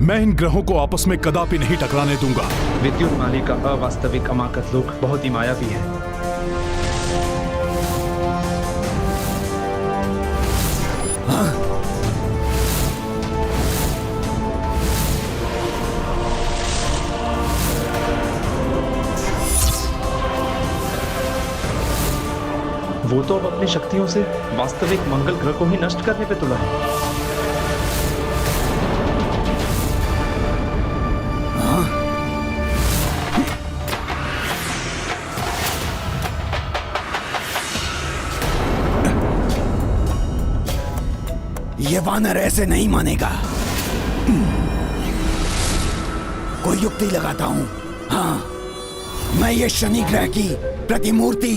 मैं इन ग्रहों को आपस में कदापि नहीं टकराने दूंगा। विद्युत माली का अवास्तविक अमाकत लोक बहुत ही मायावी है। वो तो अब अपनी शक्तियों से वास्तविक मंगल ग्रह को ही नष्ट करने पे तुला है। ये वानर ऐसे नहीं मानेगा। कोई युक्ति लगाता हूं। हाँ, मैं ये शनि ग्रह की प्रतिमूर्ति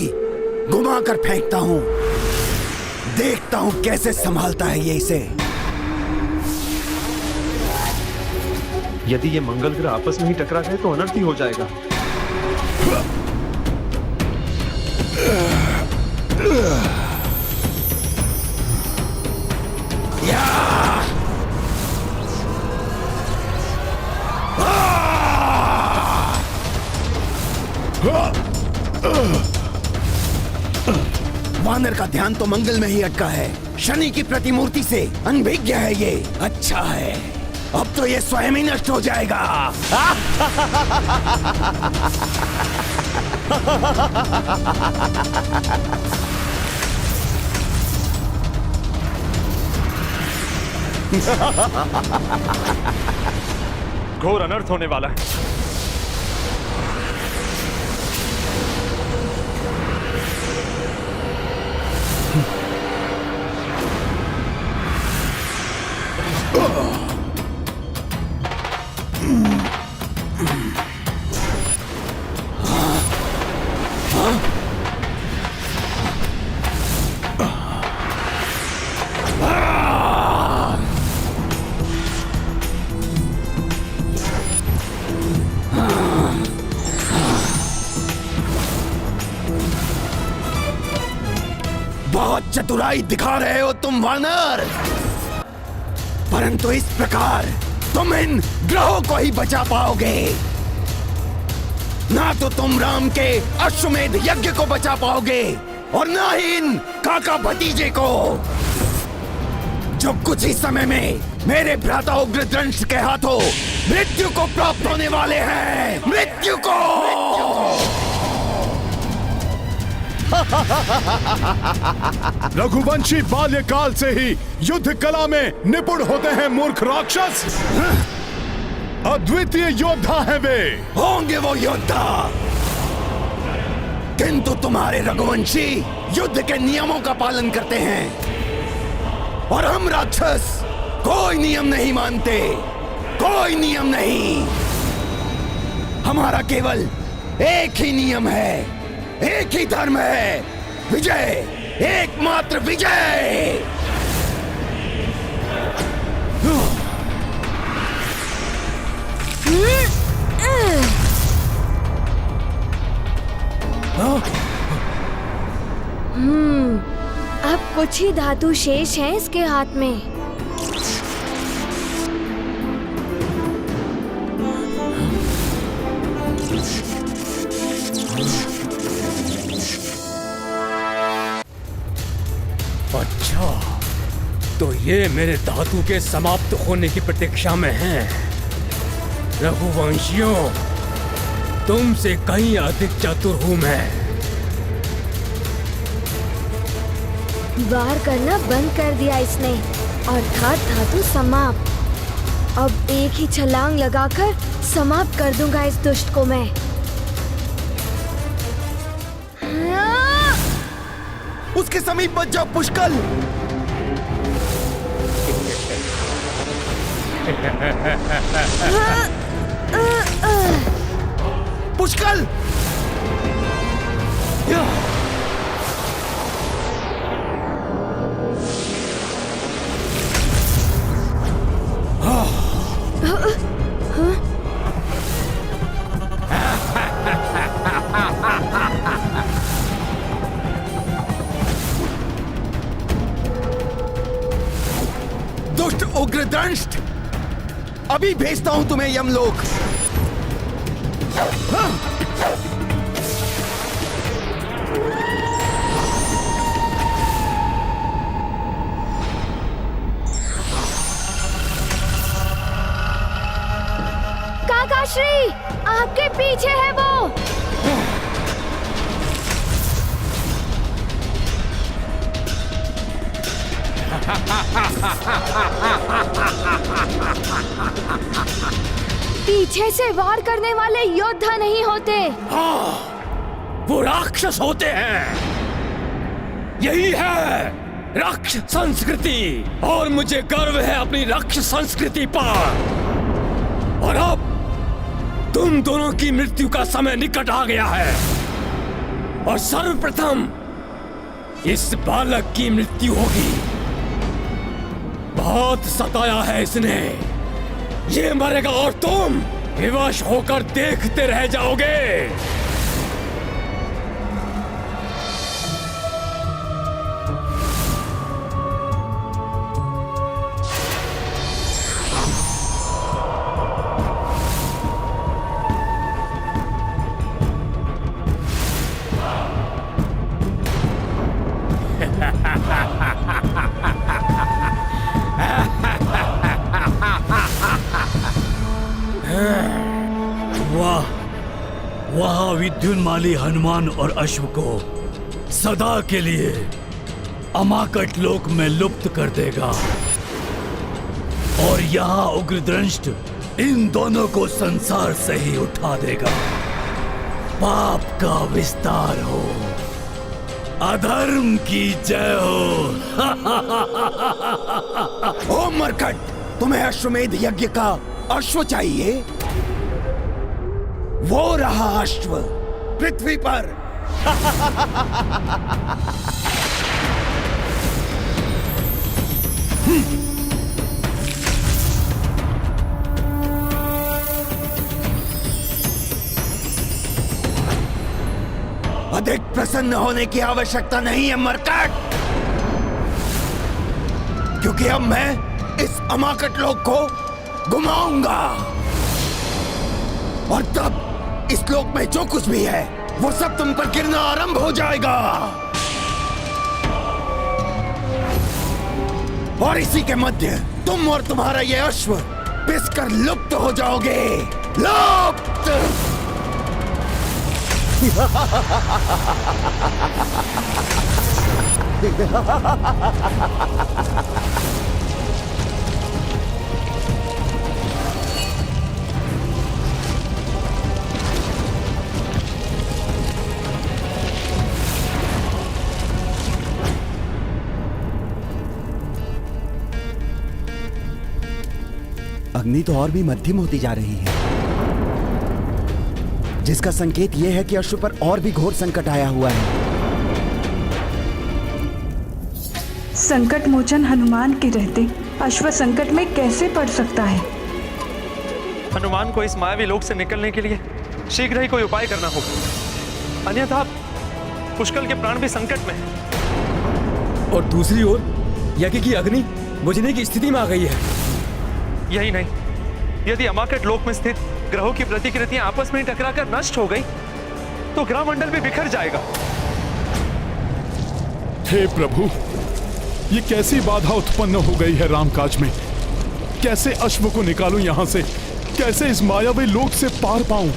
घुमा कर फेंकता हूं। देखता हूं कैसे संभालता है ये इसे। यदि ये मंगल ग्रह आपस में ही टकरा गए तो अनर्थ ही हो जाएगा। वानर का ध्यान तो मंगल में ही अटका है, शनि की प्रतिमूर्ति से अनभिज्ञ है ये। अच्छा है, अब तो ये स्वयं ही नष्ट हो जाएगा। घोर अनर्थ होने वाला है। बहुत चतुराई दिखा रहे हो तुम वानर, परंतु इस प्रकार तुम इन ग्रहों को ही बचा पाओगे। ना तो तुम राम के अश्वमेध यज्ञ को बचा पाओगे और ना ही इन काका भतीजे को, जो कुछ ही समय में मेरे भ्राता उग्रदंश के हाथों मृत्यु को प्राप्त होने वाले हैं। मृत्यु को। रघुवंशी बाल्यकाल से ही युद्ध कला में निपुण होते हैं मूर्ख राक्षस। अद्वितीय योद्धा है वे। होंगे वो योद्धा, किंतु तुम्हारे रघुवंशी युद्ध के नियमों का पालन करते हैं और हम राक्षस कोई नियम नहीं मानते। कोई नियम नहीं। हमारा केवल एक ही नियम है, एक ही धर्म है, विजय, एकमात्र विजय। अब कुछ ही धातु शेष हैं इसके हाथ में। अच्छा, तो ये मेरे धातु के समाप्त होने की प्रतीक्षा में हैं। रघुवंशियों, तुमसे कहीं अधिक चतुर हूं मैं। वार करना बंद कर दिया इसने, अर्थात धातु समाप्त। अब एक ही छलांग लगाकर समाप्त कर दूंगा इस दुष्ट को मैं। उसके समीप मत जाओ पुष्कल। पुष्कल, दुष्ट उग्रदंष्ट, अभी भेजता हूं तुम्हें यमलोक। हाँ। काकाश्री, आपके पीछे है वो। पीछे से वार करने वाले योद्धा नहीं होते। वो राक्षस होते हैं। यही है राक्षस संस्कृति, और मुझे गर्व है अपनी राक्षस संस्कृति पर। और अब तुम दोनों की मृत्यु का समय निकट आ गया है, और सर्वप्रथम इस बालक की मृत्यु होगी। बहुत सताया है इसने, ये मरेगा और तुम विवश होकर देखते रह जाओगे। वह विद्युन्माली हनुमान और अश्व को सदा के लिए अमाकट लोक में लुप्त कर देगा, और यहाँ उग्रदंष्ट इन दोनों को संसार से ही उठा देगा। पाप का विस्तार हो, अधर्म की जय हो। ओ मरकट, तुम्हें अश्वमेध यज्ञ का अश्व चाहिए? वो रहा अश्व पृथ्वी पर। अधिक प्रसन्न होने की आवश्यकता नहीं है मरकट, क्योंकि अब मैं इस अमाकट लोक को घुमाऊंगा, और तब इस लोक में जो कुछ भी है वो सब तुम पर गिरना आरंभ हो जाएगा, और इसी के मध्य तुम और तुम्हारा ये अश्व पिसकर लुप्त हो जाओगे। लुप्त। अग्नि तो और भी मध्यम होती जा रही है, जिसका संकेत यह है कि अश्व पर और भी घोर संकट आया हुआ है। संकट मोचन हनुमान के रहते अश्व संकट में कैसे पड़ सकता है? हनुमान को इस मायावी लोक से निकलने के लिए शीघ्र ही कोई उपाय करना होगा, अन्यथा पुष्कल के प्राण भी संकट में हैं। और दूसरी ओर यज्ञ की अग्नि बुझने की स्थिति में आ गई है। यही नहीं, यदि अमाकट लोक में स्थित ग्रहों की प्रतिकृतियां आपस में टकराकर नष्ट हो गई तो ग्रह मंडल भी बिखर जाएगा। हे प्रभु, ये कैसी बाधा उत्पन्न हो गई है रामकाज में। कैसे अश्व को निकालूं यहां से, कैसे इस मायावी लोक से पार पाऊं।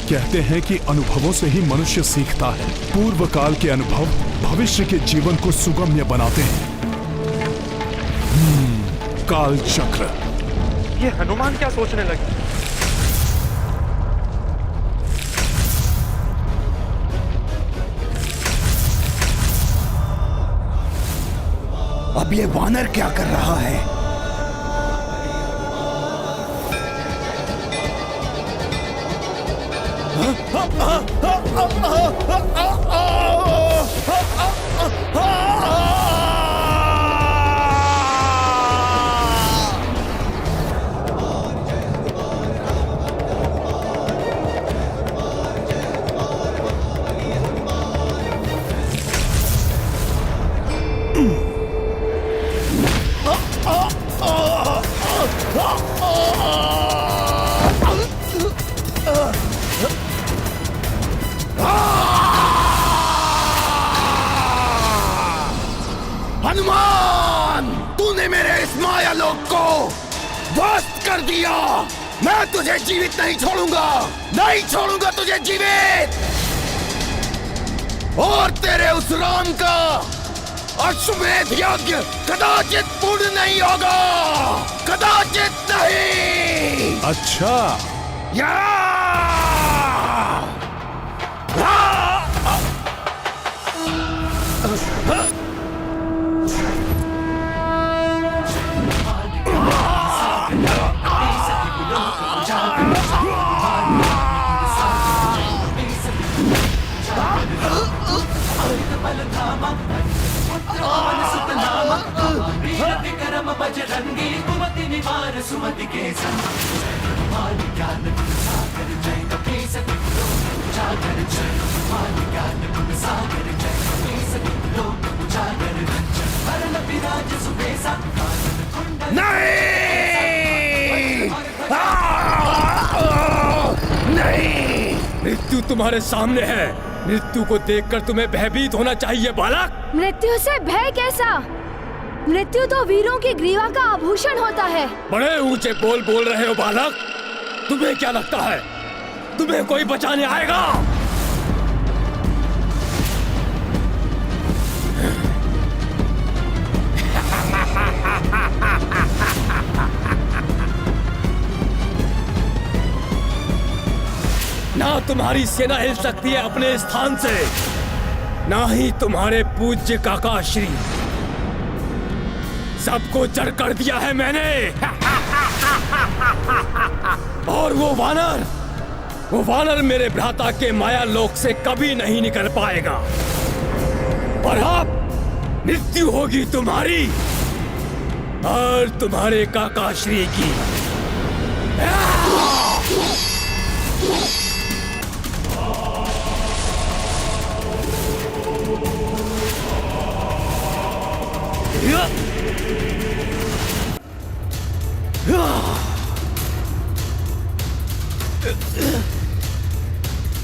कहते हैं कि अनुभवों से ही मनुष्य सीखता है। पूर्व काल के अनुभव भविष्य के जीवन को सुगम्य बनाते हैं। काल चक्र। ये हनुमान क्या सोचने लगे? अब ये वानर क्या कर रहा है? कर दिया। मैं तुझे जीवित नहीं छोड़ूंगा, नहीं छोड़ूंगा तुझे जीवित। और तेरे उस राम का अश्वमेध यज्ञ कदाचित पूर्ण नहीं होगा, कदाचित नहीं। अच्छा, या बजरंगी कुमति निवार सुमति के संग मानि ज्ञान गुण सागर जय कपीस लोक उजागर जय मानि ज्ञान गुण सागर जय कपीस लोक उजागर रंजन हरण विराज सुबेसा नहीं, मृत्यु तुम्हारे सामने है। मृत्यु को देखकर तुम्हें भयभीत होना चाहिए बालक। मृत्यु से भय कैसा? मृत्यु तो वीरों की ग्रीवा का आभूषण होता है। बड़े ऊंचे बोल बोल रहे हो बालक। तुम्हें क्या लगता है तुम्हें कोई बचाने आएगा? ना तुम्हारी सेना हिल सकती है अपने स्थान से, ना ही तुम्हारे पूज्य काका श्री। सबको जड़ कर दिया है मैंने। और वो वानर मेरे भ्राता के माया लोक से कभी नहीं निकल पाएगा। और अब मृत्यु होगी तुम्हारी और तुम्हारे काका श्री की।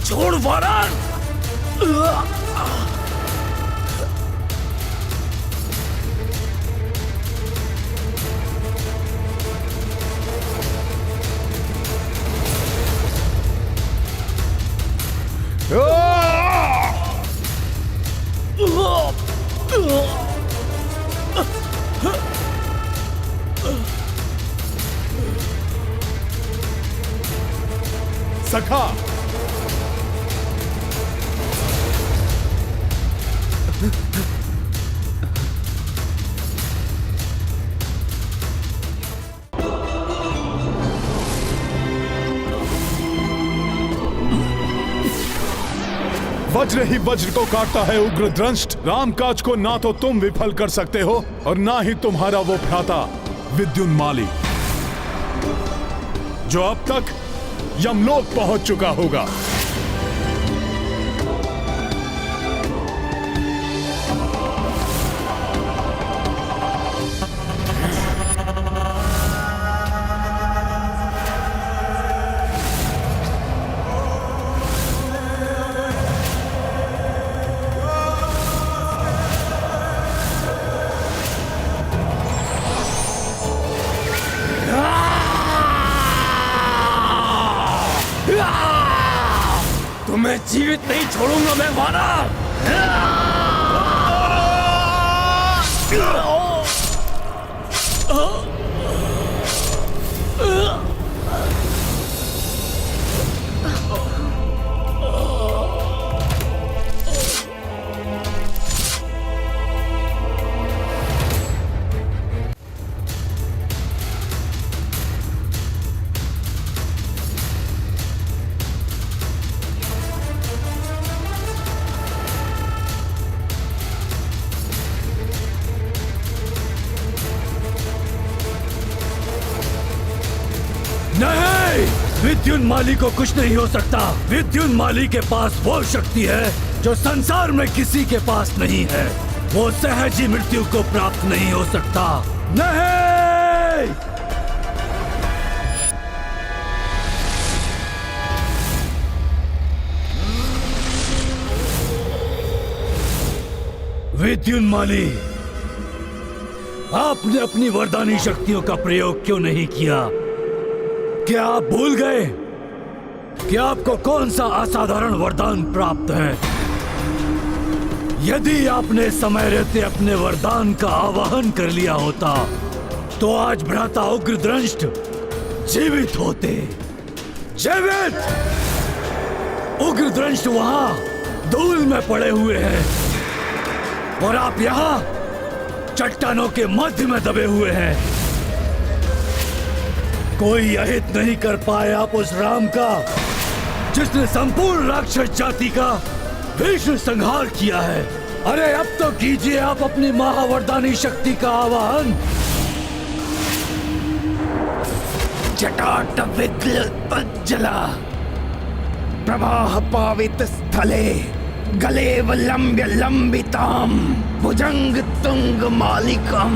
छोड़ वानर। सखा, वज्र ही वज्र को काटता है उग्र दंष्ट। रामकाज को ना तो तुम विफल कर सकते हो और ना ही तुम्हारा वो भ्राता विद्युन्माली, जो अब तक यमलोक पहुंच चुका होगा। तुम्हें जीवित नहीं छोड़ूंगा मैं वानर। नहीं, विद्युन्माली को कुछ नहीं हो सकता। विद्युन्माली के पास वो शक्ति है जो संसार में किसी के पास नहीं है। वो सहज ही मृत्यु को प्राप्त नहीं हो सकता। नहीं, विद्युन्माली, आपने अपनी वरदानी शक्तियों का प्रयोग क्यों नहीं किया? क्या आप भूल गए कि आपको कौन सा असाधारण वरदान प्राप्त है? यदि आपने समय रहते अपने वरदान का आवाहन कर लिया होता तो आज भ्राता उग्रदंष्ट जीवित होते। जीवित! उग्रदंष्ट वहां धूल में पड़े हुए हैं और आप यहां चट्टानों के मध्य में दबे हुए हैं। कोई अहित नहीं कर पाए आप उस राम का जिसने संपूर्ण राक्षस जाति का भीषण संहार किया है। अरे अब तो कीजिए आप अपनी महावरदानी शक्ति का आवाहन। जटाटविद्युत्पज्जला प्रवाह पावित स्थले गलेव लंब्य लंबिताम भुजंग तुंग मालिकम।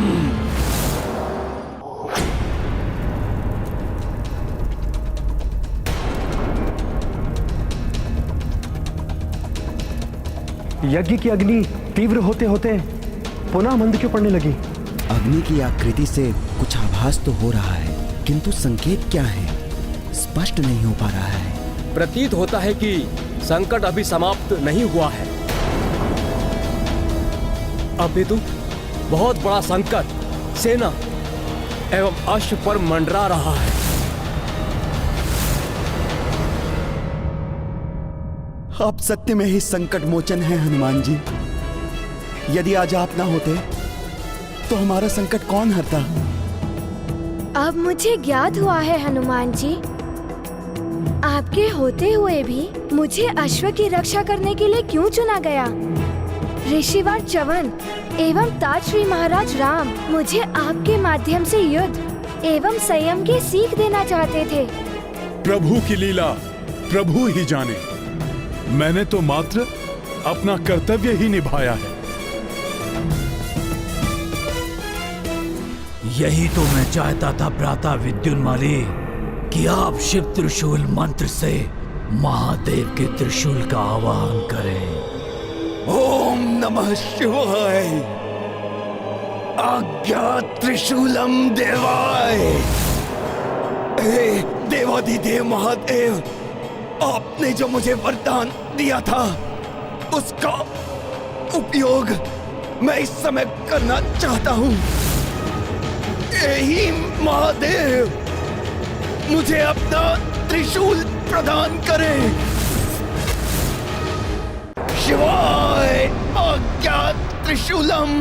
यज्ञ की अग्नि तीव्र होते होते पुनः मंद क्यों पड़ने लगी? अग्नि की आकृति से कुछ आभास तो हो रहा है, किंतु संकेत क्या है स्पष्ट नहीं हो पा रहा है। प्रतीत होता है कि संकट अभी समाप्त नहीं हुआ है। अपितु बहुत बड़ा संकट सेना एवं अश्व पर मंडरा रहा है। आप सत्य में ही संकट मोचन है हनुमान जी। यदि आज आप ना होते तो हमारा संकट कौन हरता? अब मुझे ज्ञात हुआ है हनुमान जी, आपके होते हुए भी मुझे अश्व की रक्षा करने के लिए क्यों चुना गया। ऋषिवर च्यवन एवं तात श्री महाराज राम मुझे आपके माध्यम से युद्ध एवं संयम की सीख देना चाहते थे। प्रभु की लीला प्रभु ही जाने। मैंने तो मात्र अपना कर्तव्य ही निभाया है। यही तो मैं चाहता था भ्राता विद्युन्माली कि आप शिव त्रिशूल मंत्र से महादेव के त्रिशूल का आवाहन करें। ओम नमः शिवाय। आज्ञा त्रिशूलम देवाय। हे देवाधिदेव महादेव, आपने जो मुझे वरदान दिया था उसका उपयोग मैं इस समय करना चाहता हूँ। यही महादेव मुझे अपना त्रिशूल प्रदान करें। शिवाय आज्ञा त्रिशूलम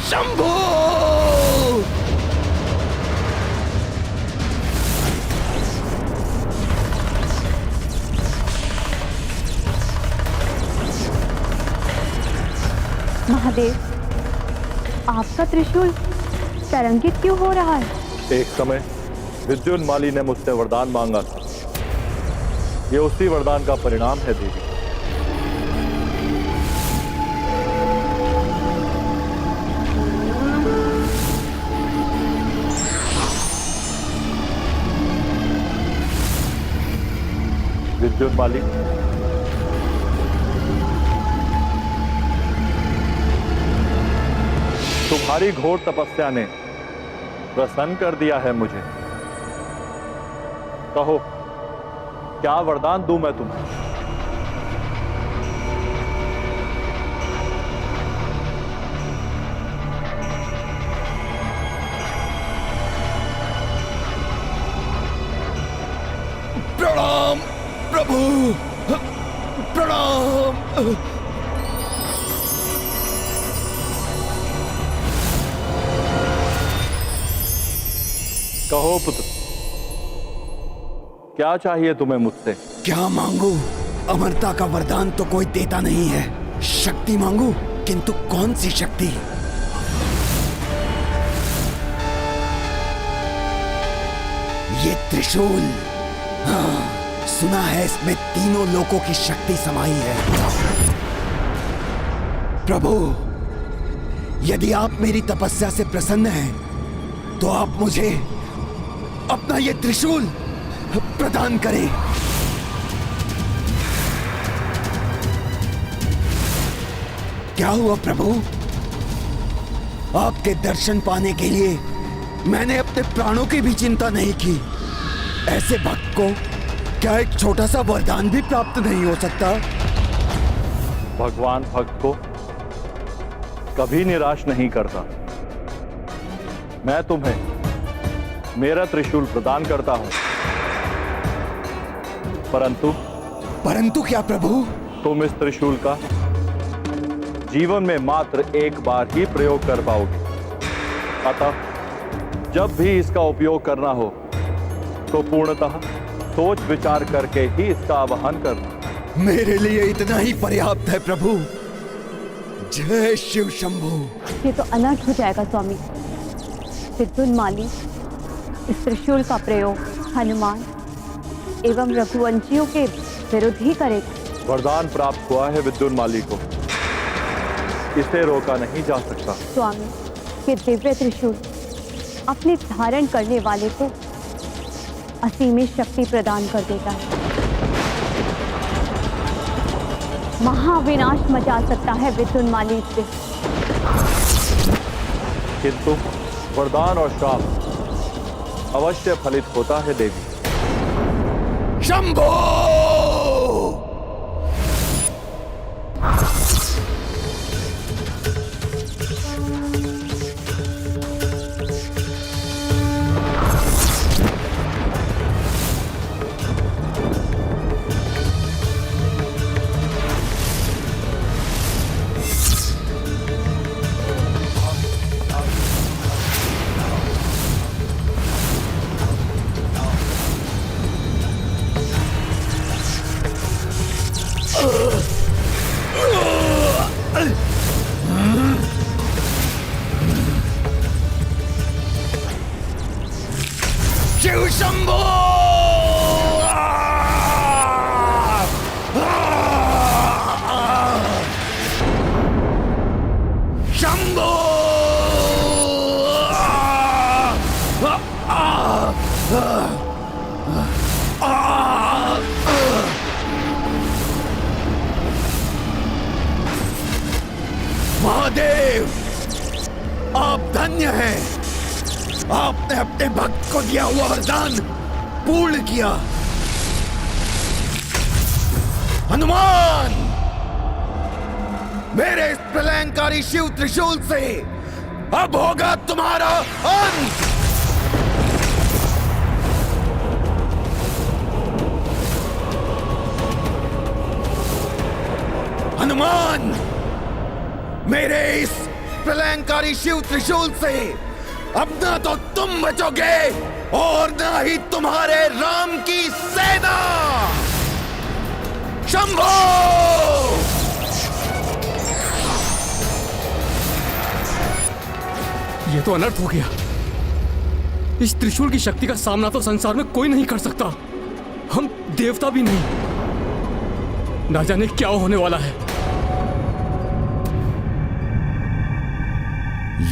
शंभो। महादेव, आपका त्रिशूल तरंगित क्यों हो रहा है? एक समय विद्युन्माली ने मुझसे वरदान मांगा था। ये उसी वरदान का परिणाम है देवी। विद्युन्माली, तुम्हारी घोर तपस्या ने प्रसन्न कर दिया है मुझे। कहो, क्या वरदान दूं मैं तुम्हें? प्रणाम प्रभु, प्रणाम। कहो पुत्र, क्या चाहिए तुम्हें मुझसे? क्या मांगू? अमरता का वरदान तो कोई देता नहीं है। शक्ति मांगू, किंतु कौन सी शक्ति? ये त्रिशूल, हाँ, सुना है इसमें तीनों लोकों की शक्ति समाई है। प्रभु, यदि आप मेरी तपस्या से प्रसन्न हैं, तो आप मुझे अपना ये त्रिशूल प्रदान करें। क्या हुआ प्रभु? आपके दर्शन पाने के लिए मैंने अपने प्राणों की भी चिंता नहीं की। ऐसे भक्त को क्या एक छोटा सा वरदान भी प्राप्त नहीं हो सकता? भगवान भक्त को कभी निराश नहीं करता। मैं तुम्हें मेरा त्रिशूल प्रदान करता हूं, परंतु क्या प्रभु? तुम इस त्रिशूल का जीवन में मात्र एक बार ही प्रयोग कर पाओगे। अतः जब भी इसका उपयोग करना हो तो पूर्णतः सोच विचार करके ही इसका आवाहन करना। मेरे लिए इतना ही पर्याप्त है प्रभु। जय शिव शंभू। ये तो अनर्थ हो जाएगा स्वामी। विद्युन्माली इस त्रिशूल का प्रयोग हनुमान एवं रघुवंशियों के विरुद्ध ही करेगा। वरदान प्राप्त हुआ है विद्युन्माली को, इसे रोका नहीं जा सकता। स्वामी, ये दिव्य त्रिशूल अपने धारण करने वाले को असीमित शक्ति प्रदान कर देता है। महाविनाश मचा सकता है विद्युन्माली से। किंतु वरदान और श्राप अवश्य फलित होता है देवी। शंभो! शिव शंभो! शंभो! महादेव, आप धन्य हैं। आपने अपने भक्त को दिया हुआ वरदान पूर्ण किया। हनुमान, मेरे इस प्रलयंकारी शिव त्रिशूल से अब होगा तुम्हारा अंत। हनुमान, मेरे इस प्रलयंकारी शिव त्रिशूल से अब ना तो तुम बचोगे और ना ही तुम्हारे राम की सेना। शंभो! ये तो अनर्थ हो गया। इस त्रिशूल की शक्ति का सामना तो संसार में कोई नहीं कर सकता। हम देवता भी नहीं। ना जाने क्या होने वाला है।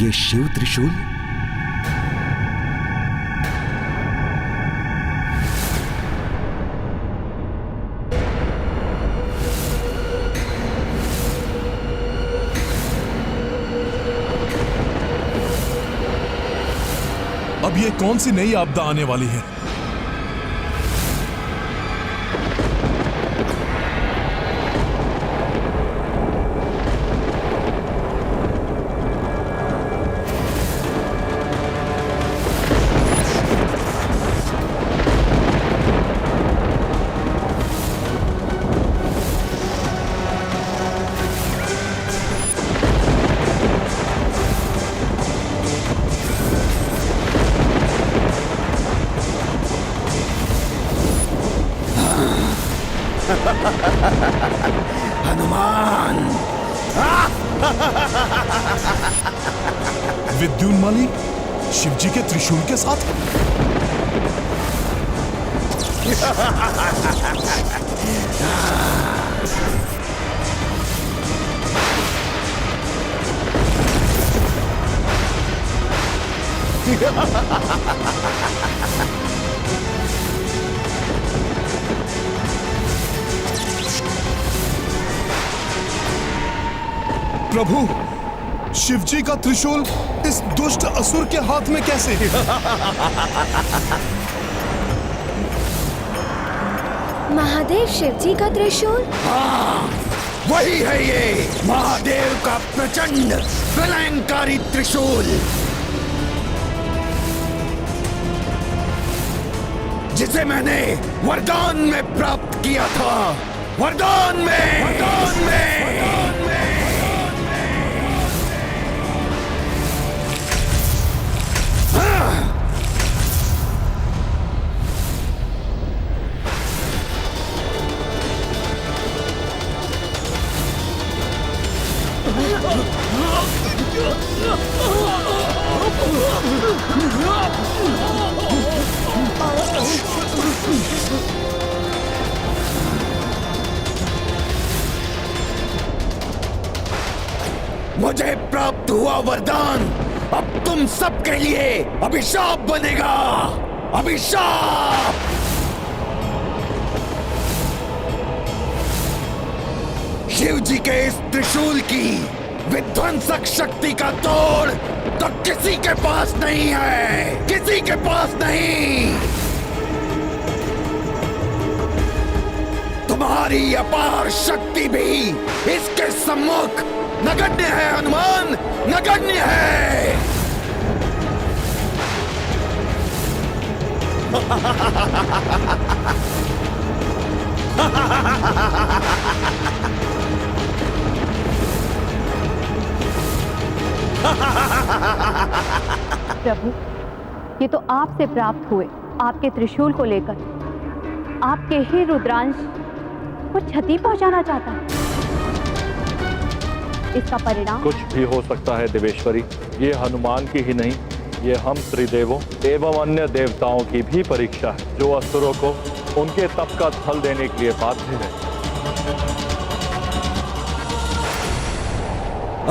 ये शिव त्रिशूल अब ये कौन सी नई आपदा आने वाली है? हनुमान! विद्युन्माली शिवजी के त्रिशूल के साथ? प्रभु, शिवजी का त्रिशूल इस दुष्ट असुर के हाथ में कैसे? महादेव शिवजी का त्रिशूल? हाँ, वही है ये महादेव का प्रचंड प्रलयंकारी त्रिशूल, जिसे मैंने वरदान में प्राप्त किया था। वरदान में, वरदान में, वरदान में। मुझे प्राप्त हुआ वरदान अब तुम सबके लिए अभिशाप बनेगा। अभिशाप। शिव जी के इस त्रिशूल की विध्वंसक शक्ति का तोड़ तो किसी के पास नहीं है, किसी के पास नहीं। तुम्हारी अपार शक्ति भी इसके सम्मुख नगण्य है हनुमान, नगण्य है। प्रभु, ये तो आपसे प्राप्त हुए आपके त्रिशूल को लेकर आपके ही रुद्रांश को क्षति पहुंचाना चाहता है। इसका परिणाम कुछ भी हो सकता है देवेश्वरी। ये हनुमान की ही नहीं, ये हम त्रिदेवों एवं अन्य देवताओं की भी परीक्षा है, जो असुरों को उनके तप का फल देने के लिए बाध्य है।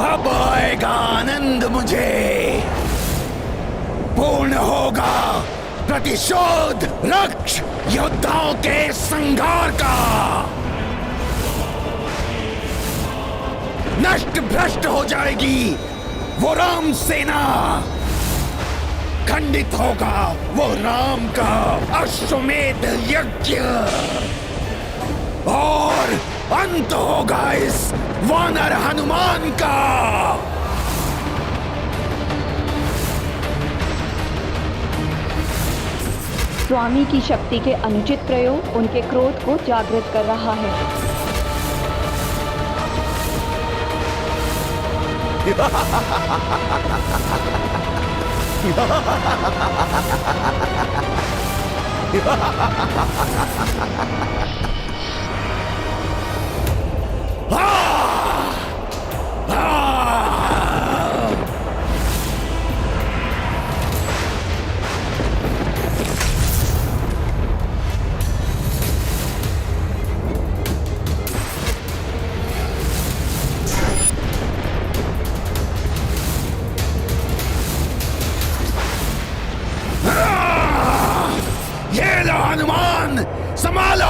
अब आएगा आनंद मुझे, पूर्ण होगा प्रतिशोध रक्ष योद्धाओं के संघार का। नष्ट भ्रष्ट हो जाएगी वो राम सेना, खंडित होगा वो राम का अश्वमेध यज्ञ, और अंत होगा इस वानर हनुमान का। स्वामी की शक्ति के अनुचित प्रयोग उनके क्रोध को जागृत कर रहा है। ये लो हनुमान, संभालो।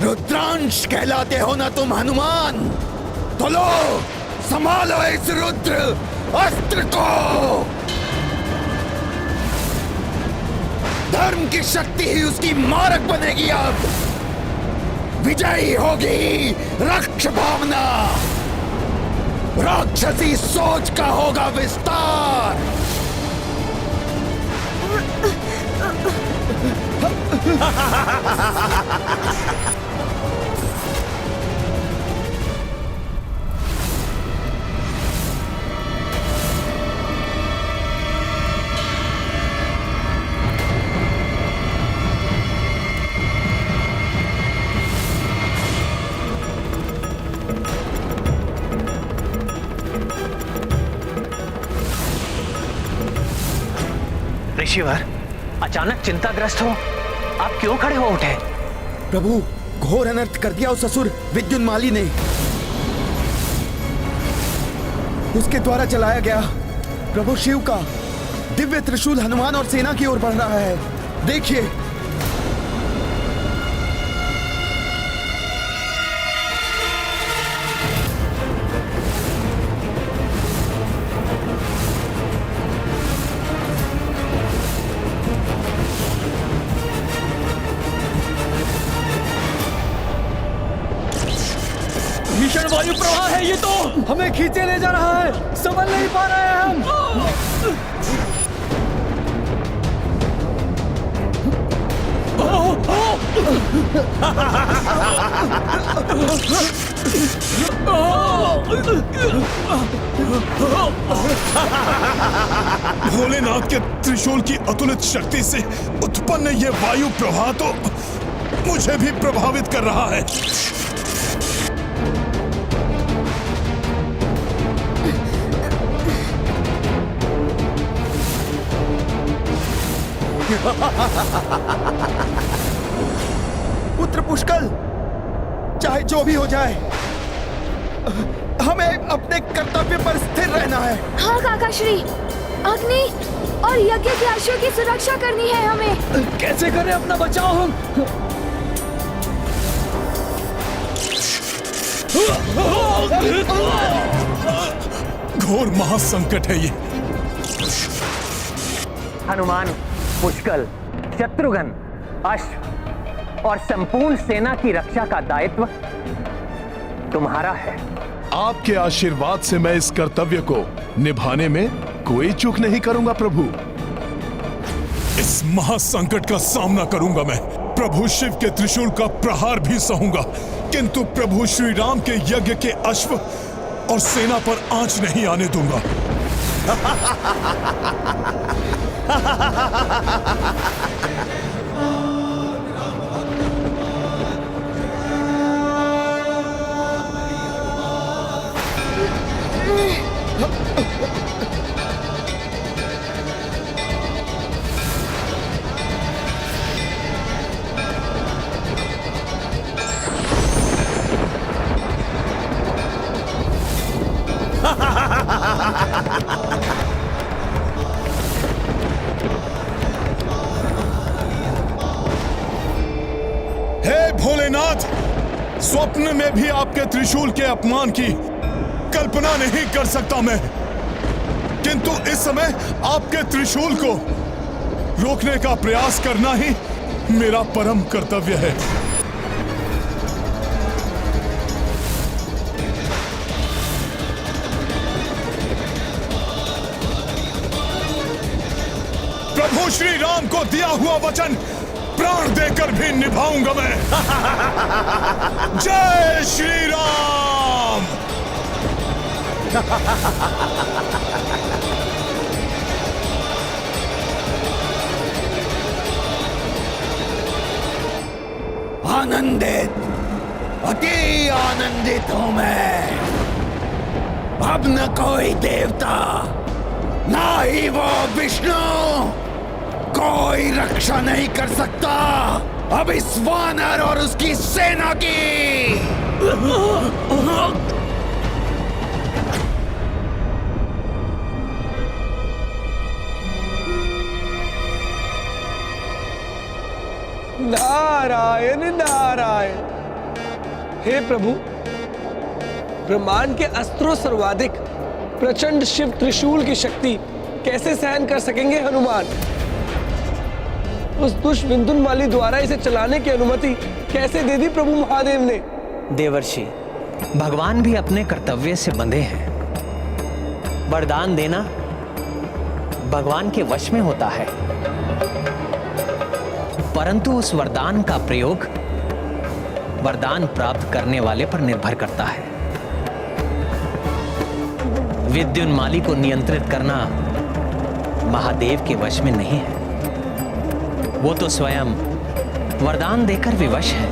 रुद्रांश कहलाते हो ना तुम हनुमान, तो लो संभालो इस रुद्र अस्त्र को। धर्म की शक्ति ही उसकी मारक बनेगी। अब विजयी होगी रक्ष भावना, राक्षसी सोच का होगा विस्तार। ऋषिवर, अचानक चिंताग्रस्त हो, आप क्यों खड़े हो उठे? प्रभु, घोर अनर्थ कर दिया उस असुर विद्युन्माली ने। उसके द्वारा चलाया गया प्रभु शिव का दिव्य त्रिशूल हनुमान और सेना की ओर बढ़ रहा है। देखिए। भीषण वायु प्रवाह है ये तो, हमें खींचे ले जा रहा है, संभल नहीं पा रहे हैं हम। भोलेनाथ के त्रिशूल की अतुलित शक्ति से उत्पन्न ये वायु प्रवाह तो मुझे भी प्रभावित कर रहा है। पुत्र पुष्कल, चाहे जो भी हो जाए, हमें अपने कर्तव्य पर स्थिर रहना है। हाँ काका श्री, अग्नि और यज्ञ के अश्व की सुरक्षा करनी है हमें। कैसे करें अपना बचाव हम? घोर महासंकट है ये। हनुमान, पुष्कल, शत्रुघ्न, अश्व और संपूर्ण सेना की रक्षा का दायित्व तुम्हारा है। आपके आशीर्वाद से मैं इस कर्तव्य को निभाने में कोई चूक नहीं करूंगा प्रभु। इस महासंकट का सामना करूंगा मैं। प्रभु शिव के त्रिशूल का प्रहार भी सहूंगा, किंतु प्रभु श्री राम के यज्ञ के अश्व और सेना पर आंच नहीं आने दूंगा। हे भोलेनाथ, स्वप्न में भी आपके त्रिशूल के अपमान की कल्पना नहीं कर सकता मैं, किंतु इस समय आपके त्रिशूल को रोकने का प्रयास करना ही मेरा परम कर्तव्य है। प्रभु श्री राम को दिया हुआ वचन प्राण देकर भी निभाऊंगा मैं। जय श्री राम। आनंदित, अति आनंदित हूं मैं। अब न कोई देवता, ना ही वो विष्णु कोई रक्षा नहीं कर सकता अब इस वानर और उसकी सेना की। नारायण नारायण। हे प्रभु, ब्रह्मांड के अस्त्रों सर्वाधिक प्रचंड शिव त्रिशूल की शक्ति कैसे सहन कर सकेंगे हनुमान? उस दुष्ट विद्युन्माली द्वारा इसे चलाने की अनुमति कैसे दे दी प्रभु महादेव ने? देवर्षि, भगवान भी अपने कर्तव्य से बंधे हैं। वरदान देना भगवान के वश में होता है, परंतु उस वरदान का प्रयोग वरदान प्राप्त करने वाले पर निर्भर करता है। विद्युन्माली को नियंत्रित करना महादेव के वश में नहीं है, वो तो स्वयं वरदान देकर विवश है।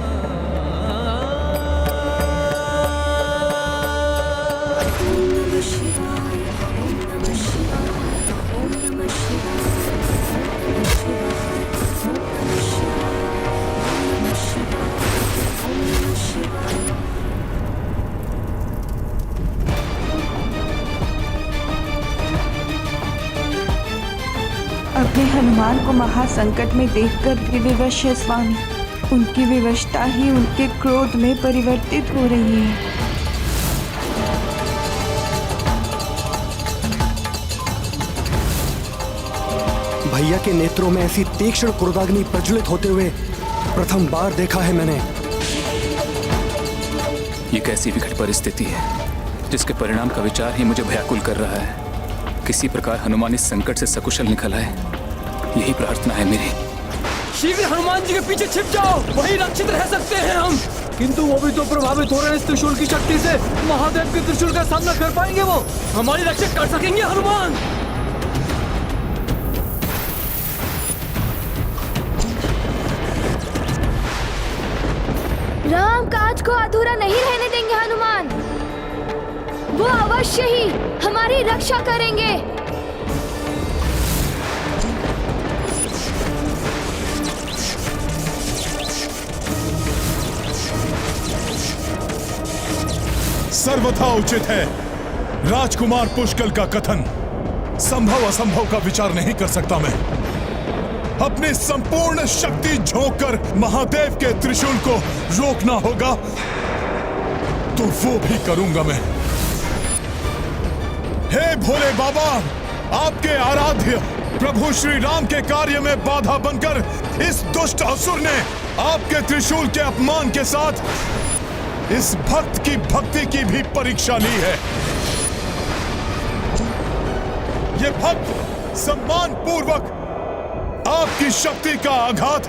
हनुमान को महासंकट में देखकर भी विवश है स्वामी। उनकी विवशता ही उनके क्रोध में परिवर्तित हो रही है। भैया के नेत्रों में ऐसी तीक्ष्ण क्रोधाग्नि प्रज्वलित होते हुए प्रथम बार देखा है मैंने। ये कैसी विकट परिस्थिति है जिसके परिणाम का विचार ही मुझे भयाकुल कर रहा है। किसी प्रकार हनुमान इस संकट से सकुशल निकल आए, यही प्रार्थना है मेरी। शीघ्र हनुमान जी के पीछे छिप जाओ, वही रक्षित रह सकते हैं हम। किंतु वो भी तो प्रभावित हो रहे हैं इस त्रिशूल की शक्ति से। महादेव के त्रिशूल का सामना कर पाएंगे वो? हमारी रक्षा कर सकेंगे हनुमान? राम काज को अधूरा नहीं रहने देंगे हनुमान। वो अवश्य ही हमारी रक्षा करेंगे। सर्वथा उचित है। राजकुमार पुष्कल का कथन संभव असंभव का विचार नहीं कर सकता मैं। अपनी संपूर्ण शक्ति झोंककर महादेव के त्रिशूल को रोकना होगा तो वो भी करूंगा मैं। हे भोले बाबा, आपके आराध्य प्रभु श्री राम के कार्य में बाधा बनकर इस दुष्ट असुर ने आपके त्रिशूल के अपमान के साथ इस भक्त की भक्ति की भी परीक्षा ली है। ये भक्त सम्मान पूर्वक आपकी शक्ति का आघात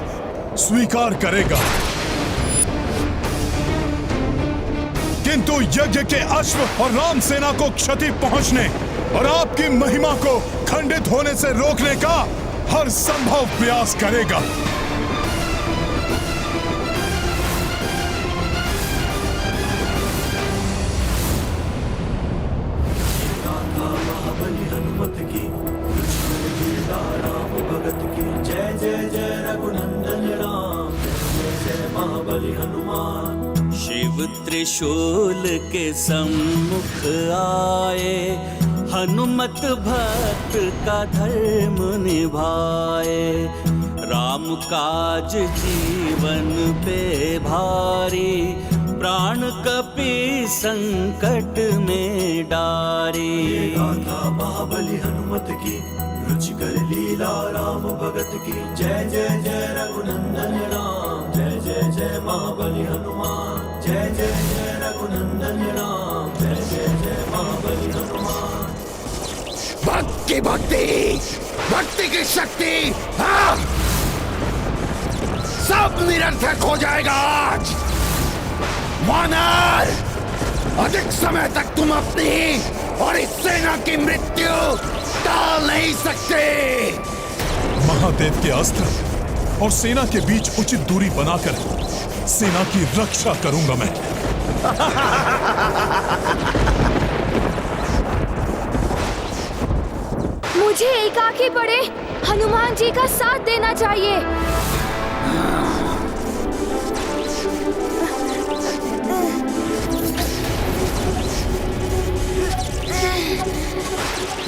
स्वीकार करेगा, किंतु यज्ञ के अश्व और राम सेना को क्षति पहुंचने और आपकी महिमा को खंडित होने से रोकने का हर संभव प्रयास करेगा। शिव त्रिशूल के सम्मुख आए, हनुमत भक्त का धर्म निभाए। राम काज जीवन पे भारी, प्राण कपि संकट में डारी। गाथा महाबली हनुमत की, रुचिकर लीला राम भगत की। जय जय जय रघुनंदन राम, जय जय जय महाबली हनुमान। जय जय जय रघुनंदन राम, जय जय जय महाबली हनुमान। भक्त की भक्ति, भक्ति की शक्ति, हाँ! सब निरर्थक हो जाएगा आज। वानर, अधिक समय तक तुम अपनी और इस सेना की मृत्यु टाल नहीं सकते। महादेव के अस्त्र और सेना के बीच उचित दूरी बनाकर सेना की रक्षा करूंगा मैं। मुझे एकाकी पड़े हनुमान जी का साथ देना चाहिए।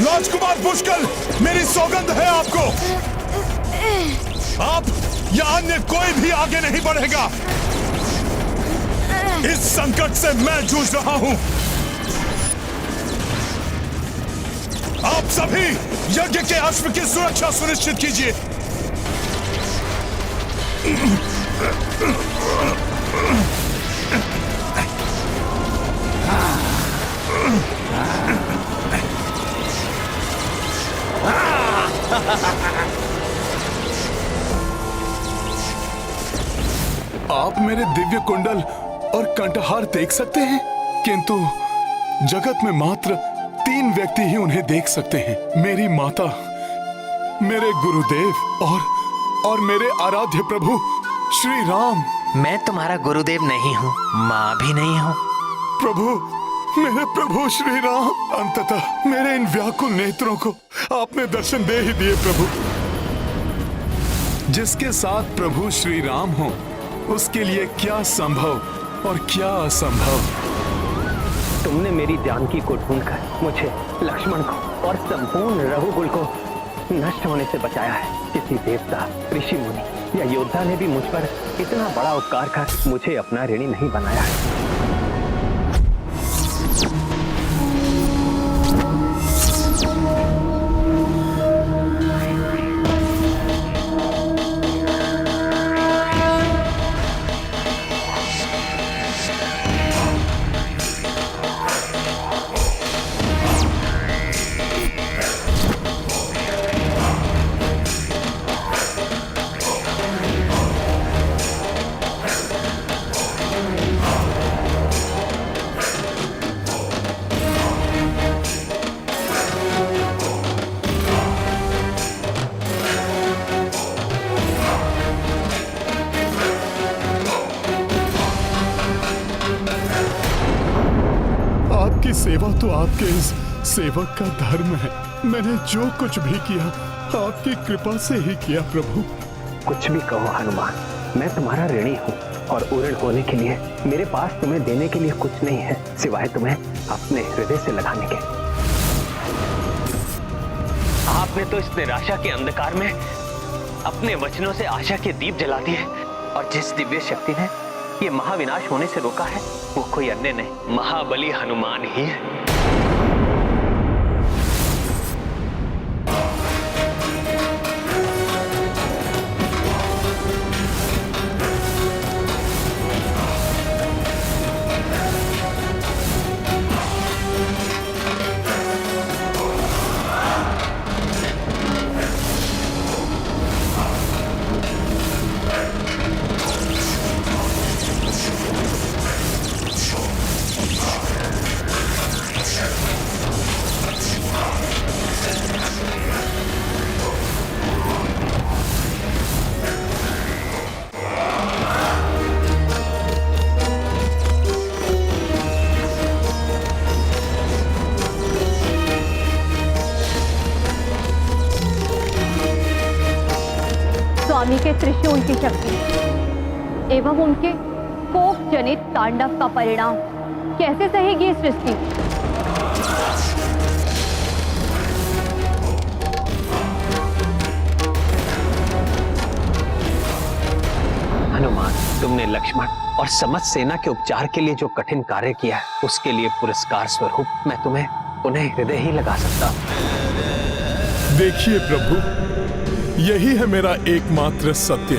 राजकुमार पुष्कल, मेरी सौगंध है आपको, आप या अन्य कोई भी आगे नहीं बढ़ेगा। इस संकट से मैं जूझ रहा हूं। आप सभी यज्ञ के अश्व की सुरक्षा सुनिश्चित कीजिए। आप मेरे दिव्य कुंडल और कंठहार देख सकते हैं, किंतु जगत में मात्र 3 व्यक्ति ही उन्हें देख सकते हैं। मेरी माता, मेरे गुरुदेव और मेरे आराध्य प्रभु श्री राम। मैं तुम्हारा गुरुदेव नहीं हूँ, माँ भी नहीं हूँ। प्रभु, मेरे प्रभु श्री राम, अंततः मेरे इन व्याकुल नेत्रों को आपने दर्शन दे ही दिए। प्रभु, जिसके साथ प्रभु श्री राम हो उसके लिए क्या संभव और क्या असंभव। तुमने मेरी जानकी को ढूंढकर मुझे, लक्ष्मण को और संपूर्ण रघुकुल को नष्ट होने से बचाया है। किसी देवता, ऋषि मुनि या योद्धा ने भी मुझ पर इतना बड़ा उपकार कर मुझे अपना ऋणी नहीं बनाया है। आपकी सेवा तो आपके इस सेवक का धर्म है। मैंने जो कुछ भी किया आपकी कृपा से ही किया प्रभु। कुछ भी कहो हनुमान, मैं तुम्हारा ऋणी हूँ और ऋण होने के लिए मेरे पास तुम्हें देने के लिए कुछ नहीं है सिवाय तुम्हें अपने हृदय से लगाने के। आपने तो इस निराशा के अंधकार में अपने वचनों से आशा के दीप जला दिए और जिस दिव्य शक्ति ने ये महाविनाश होने से रोका है वो कोई अन्य नहीं, महाबली हनुमान ही है। स्वामी के त्रिशूल की शक्ति एवं उनके कोप जनित तांडव का परिणाम कैसे सहेगी ये सृष्टि? हनुमान, तुमने लक्ष्मण और समस्त सेना के उपचार के लिए जो कठिन कार्य किया है उसके लिए पुरस्कार स्वरूप मैं तुम्हें उन्हें हृदय ही लगा सकता हूं। देखिए प्रभु, यही है मेरा एकमात्र सत्य।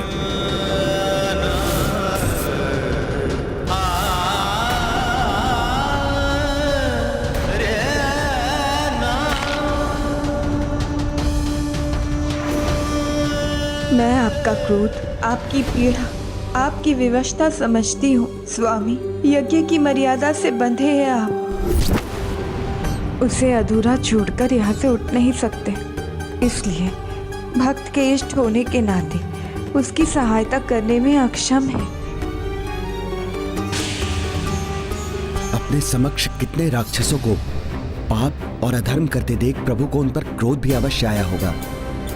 मैं आपका क्रोध, आपकी पीड़ा, आपकी विवशता समझती हूँ स्वामी। यज्ञ की मर्यादा से बंधे हैं आप, उसे अधूरा छोड़कर यहाँ से उठ नहीं सकते। इसलिए भक्त के इष्ट होने के नाते उसकी सहायता करने में अक्षम है। अपने समक्ष कितने राक्षसों को पाप और अधर्म करते देख प्रभु को उन पर क्रोध भी अवश्य आया होगा,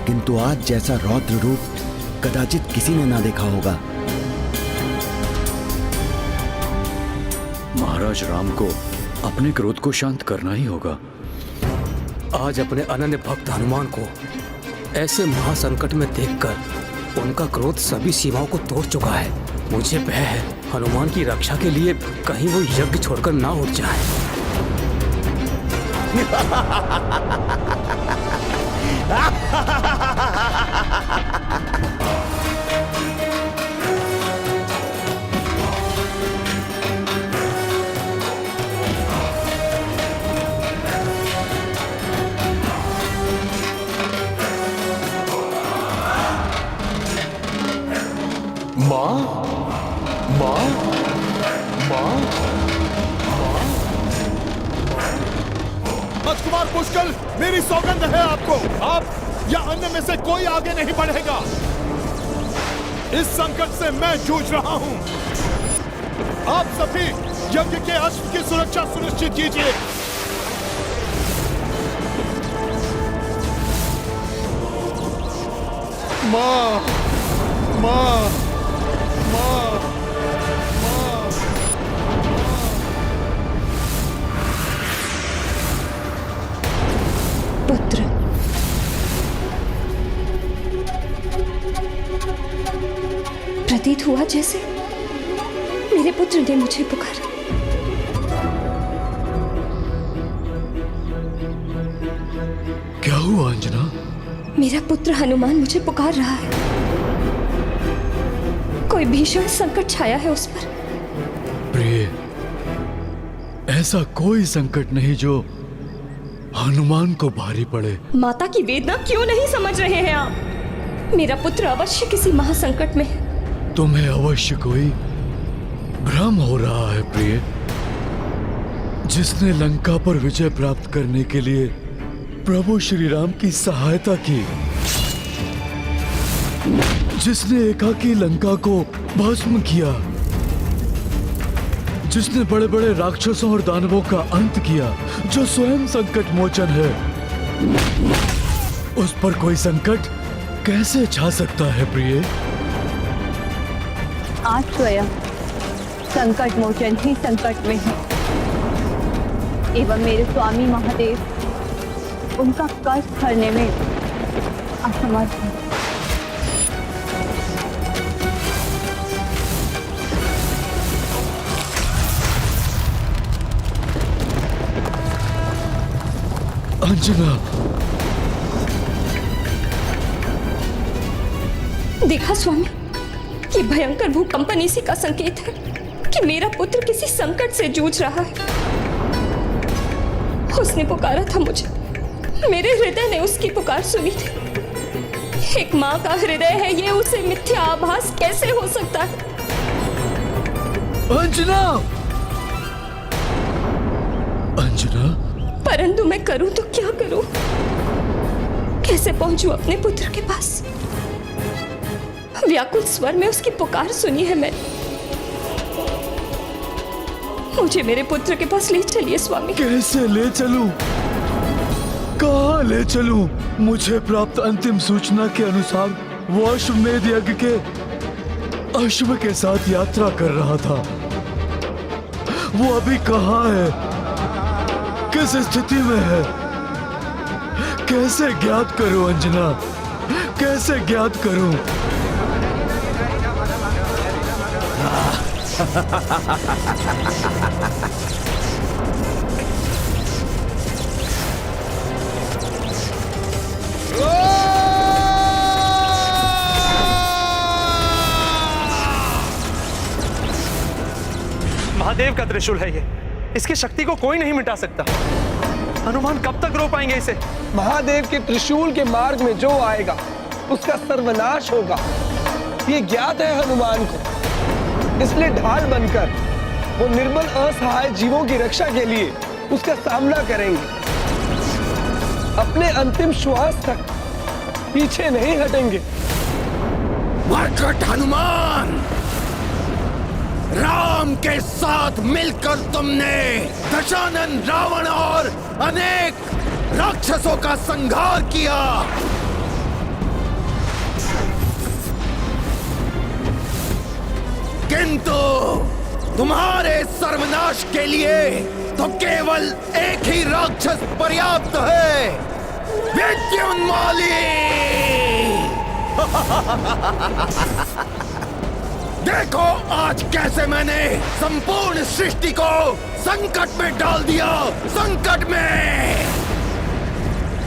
किंतु आज जैसा रौद्र रूप कदाचित किसी ने ना देखा होगा। महाराज राम को अपने क्रोध को शांत करना ही होगा। आज अपने अनन्य भक्त हनुमान को ऐसे महासंकट में देखकर उनका क्रोध सभी सीमाओं को तोड़ चुका है। मुझे भय है हनुमान की रक्षा के लिए कहीं वो यज्ञ छोड़कर ना उठ जाए। माँ, माँ, माँ, राजकुमार पुष्कल, मेरी सौगंध है आपको, आप या अन्य में से कोई आगे नहीं बढ़ेगा। इस संकट से मैं जूझ रहा हूं। आप सभी यज्ञ के अश्व की सुरक्षा सुनिश्चित कीजिए। माँ, माँ, माँ, माँ। पुत्र, जैसे मेरे पुत्र ने मुझे पुकारा। क्या हुआ अंजना? मेरा पुत्र हनुमान मुझे पुकार रहा है। कोई भीषण संकट छाया है उस पर। प्रिय, ऐसा कोई संकट नहीं जो हनुमान को भारी पड़े। माता की वेदना क्यों नहीं समझ रहे हैं आप? मेरा पुत्र अवश्य किसी महासंकट में है। तुम्हें अवश्य कोई भ्रम हो रहा है प्रिय। जिसने लंका पर विजय प्राप्त करने के लिए प्रभु श्री राम की सहायता की, जिसने एकाकी लंका को भस्म किया, जिसने बड़े बड़े राक्षसों और दानवों का अंत किया, जो स्वयं संकट मोचन है, उस पर कोई संकट कैसे छा सकता है प्रिय? आज स्वयं संकट मोचन ही संकट में है एवं मेरे स्वामी महादेव उनका कष्ट हरने में असमर्थ है। अंजना, देखा स्वामी, ये भयंकर भूकंपन इसी का संकेत है कि मेरा पुत्र किसी संकट से जूझ रहा है। उसने पुकारा था मुझे, मेरे हृदय ने उसकी पुकार सुनी थी। एक माँ का हृदय है ये, उसे मिथ्या आभास कैसे हो सकता है? अंजना, अंजना, परंतु मैं करूं तो क्या करूं? कैसे पहुंचूं अपने पुत्र के पास? व्याकुल स्वर में उसकी पुकार सुनी है मैंने। मुझे मेरे पुत्र के पास ले चलिए स्वामी। कैसे ले चलूं? कहाँ ले चलूं? मुझे प्राप्त अंतिम सूचना के अनुसार वो अश्वमेध यज्ञ के अश्व के साथ यात्रा कर रहा था। वो अभी कहाँ है? किस स्थिति में है? कैसे ज्ञात करूं अंजना? कैसे ज्ञात करूं? महादेव का त्रिशूल है ये, इसकी शक्ति को कोई नहीं मिटा सकता। हनुमान कब तक रो पाएंगे इसे? महादेव के त्रिशूल के मार्ग में जो आएगा उसका सर्वनाश होगा, ये ज्ञात है हनुमान को। इसलिए ढाल बनकर वो निर्बल असहाय जीवों की रक्षा के लिए उसका सामना करेंगे। अपने अंतिम श्वास तक पीछे नहीं हटेंगे। मरकट हनुमान, राम के साथ मिलकर तुमने दशानन, रावण और अनेक राक्षसों का संहार किया। किंतु तुम्हारे सर्वनाश के लिए तो केवल एक ही राक्षस पर्याप्त है, विद्युन्माली। देखो आज कैसे मैंने संपूर्ण सृष्टि को संकट में डाल दिया, संकट में।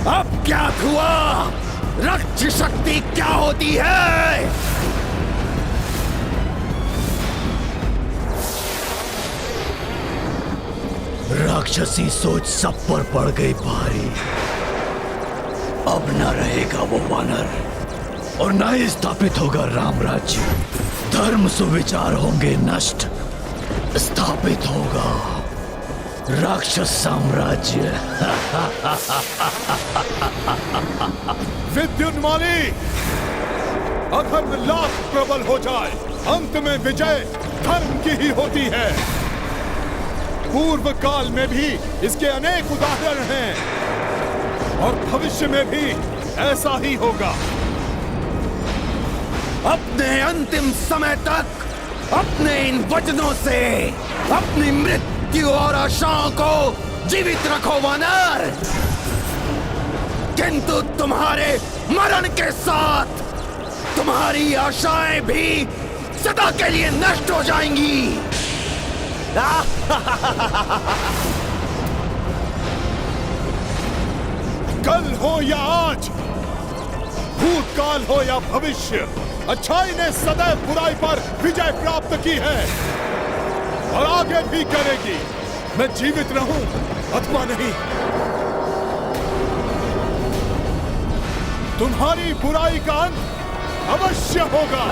अब क्या हुआ? रक्त शक्ति क्या होती है? राक्षसी सोच सब पर पड़ गई भारी। अब न रहेगा वो वानर और न ही स्थापित होगा राम राज्य। धर्म सुविचार होंगे नष्ट, स्थापित होगा राक्षस साम्राज्य। विद्युन्माली, अधर्म लाख प्रबल हो जाए, अंत में विजय धर्म की ही होती है। पूर्व काल में भी इसके अनेक उदाहरण हैं और भविष्य में भी ऐसा ही होगा। अपने अंतिम समय तक अपने इन वचनों से अपनी मृत्यु और आशाओं को जीवित रखो वानर, किंतु तुम्हारे मरण के साथ तुम्हारी आशाएं भी सदा के लिए नष्ट हो जाएंगी। कल हो या आज, भूतकाल हो या भविष्य, अच्छाई ने सदैव बुराई पर विजय प्राप्त की है और आगे भी करेगी। मैं जीवित रहूं अथवा नहीं, तुम्हारी बुराई का अंत अवश्य होगा।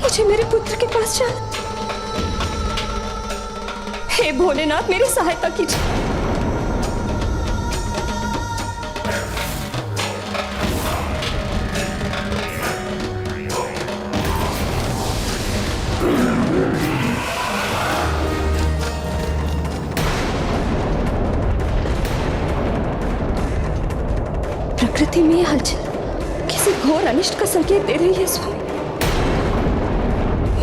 मुझे मेरे पुत्र के पास जाना। हे भोलेनाथ, मेरी सहायता कीजिए। प्रकृति में यह हलचल किसी घोर अनिष्ट का संकेत दे रही है स्वामी।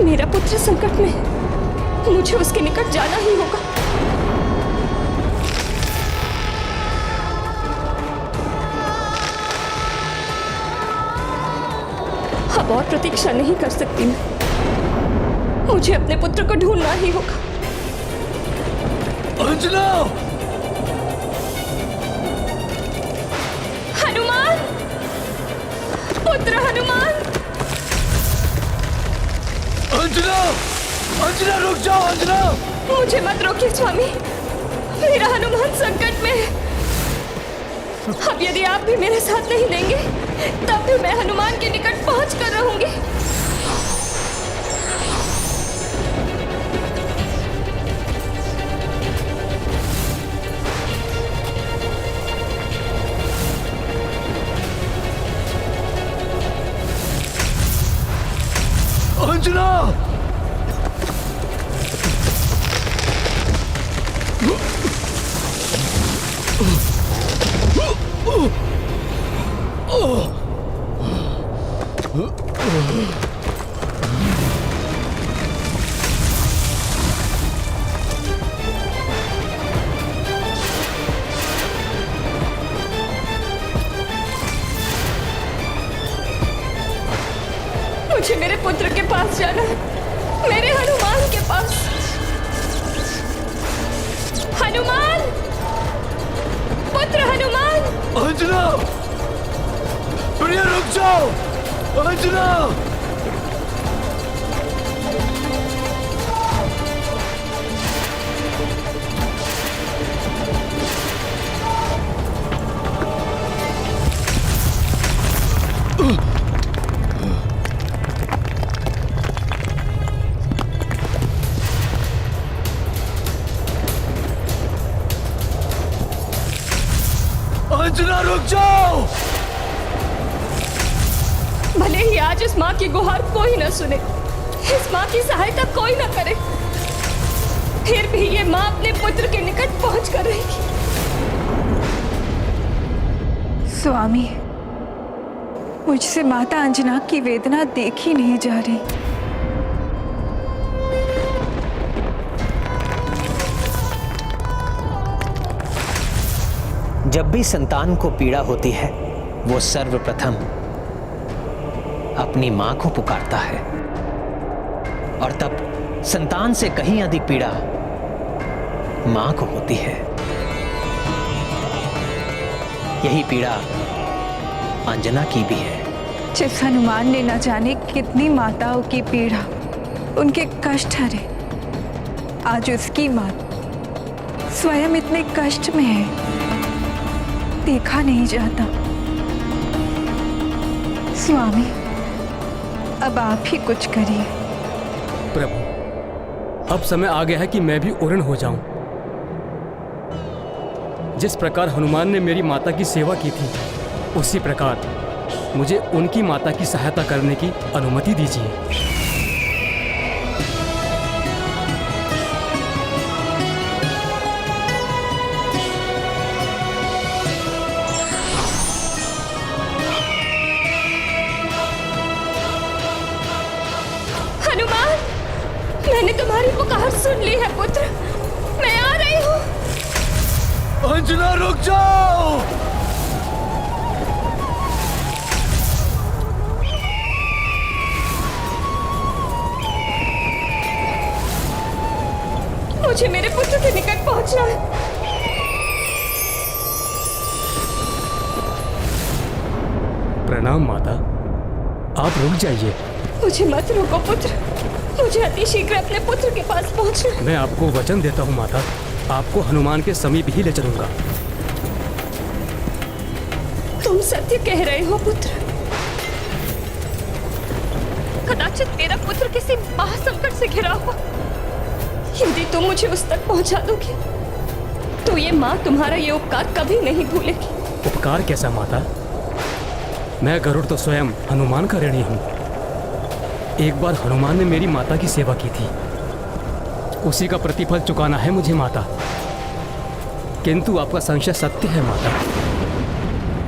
मेरा पुत्र संकट में है, मुझे उसके निकट जाना ही होगा। अब और प्रतीक्षा नहीं कर सकती मैं, मुझे अपने पुत्र को ढूंढना ही होगा। अंजना! हनुमान, पुत्र हनुमान! अंजना! अंजना रुक जाओ अंजना! मुझे मत रोकिए स्वामी, मेरा हनुमान संकट में है। अब यदि आप भी मेरे साथ नहीं देंगे, तब भी मैं हनुमान के निकट पहुंच कर रहूंगी। अंजना! मुझे मेरे पुत्र के पास जाना है, मेरे हनुमान के पास। हनुमान, पुत्र हनुमान! अंजना! प्रिया रुक जाओ! अंजना! अंजना रुक जाओ! भले ही आज इस माँ की गुहार कोई न सुने, इस माँ की सहायता कोई न करे, फिर भी ये माँ अपने पुत्र के निकट पहुंच कर रहेगी। स्वामी, मुझसे माता अंजना की वेदना देखी नहीं जा रही। जब भी संतान को पीड़ा होती है, वो सर्वप्रथम अपनी मां को पुकारता है, और तब संतान से कहीं अधिक पीड़ा मां को होती है। यही पीड़ा अंजना की भी है। जिस हनुमान ने न जाने कितनी माताओं की पीड़ा, उनके कष्ट हरे, आज उसकी मां स्वयं इतने कष्ट में है, देखा नहीं जाता। स्वामी, अब आप ही कुछ करिए। प्रभु, अब समय आ गया है कि मैं भी उड़न हो जाऊं। जिस प्रकार हनुमान ने मेरी माता की सेवा की थी, उसी प्रकार मुझे उनकी माता की सहायता करने की अनुमति दीजिए। हनुमान, मैंने तुम्हारी पुकार सुन ली है पुत्र, मैं आ रही हूँ। अंजना रुक जाओ। मुझे मेरे पुत्र के निकट पहुंचना है। प्रणाम माता, आप रुक जाइए। मुझे मत रोको पुत्र, मुझे अति शीघ्र अपने पुत्र के पास पहुंचना है। मैं आपको वचन देता हूँ माता, आपको हनुमान के समीप ही ले चलूंगा। तुम सत्य कह रहे हो पुत्र। कदाचित मेरा पुत्र किसी महासंकट से घिरा हो। यदि तुम मुझे उस तक पहुंचा दोगे तो ये माँ तुम्हारा ये उपकार कभी नहीं भूलेगी। उपकार कैसा माता? मैं गरुड़ तो स्वयं हनुमान का ऋणी हूँ। एक बार हनुमान ने मेरी माता की सेवा की थी, उसी का प्रतिफल चुकाना है मुझे माता। किंतु आपका संशय सत्य है माता,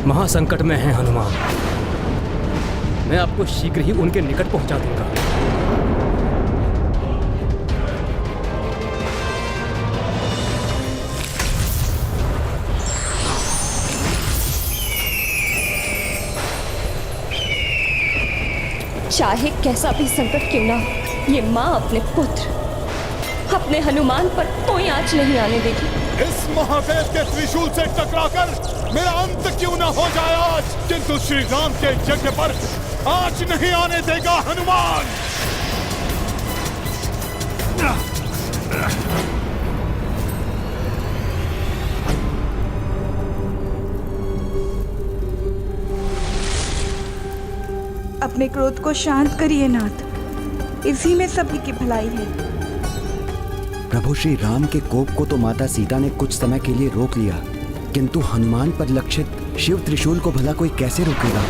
महासंकट में है हनुमान। मैं आपको शीघ्र ही उनके निकट पहुंचा दूंगा। चाहे कैसा भी संकट क्यों ना हो, ये माँ अपने पुत्र, अपने हनुमान पर कोई आंच नहीं आने देगी। इस महादेव के त्रिशूल से टकराकर मेरा अंत क्यों ना हो जाए आज, किंतु श्री राम के यज्ञ पर आंच नहीं आने देगा हनुमान। अपने क्रोध को शांत करिए नाथ, इसी में सभी की भलाई है। प्रभु श्री राम के कोप को तो माता सीता ने कुछ समय के लिए रोक लिया, किंतु हनुमान पर लक्षित शिव त्रिशूल को भला कोई कैसे रोकेगा?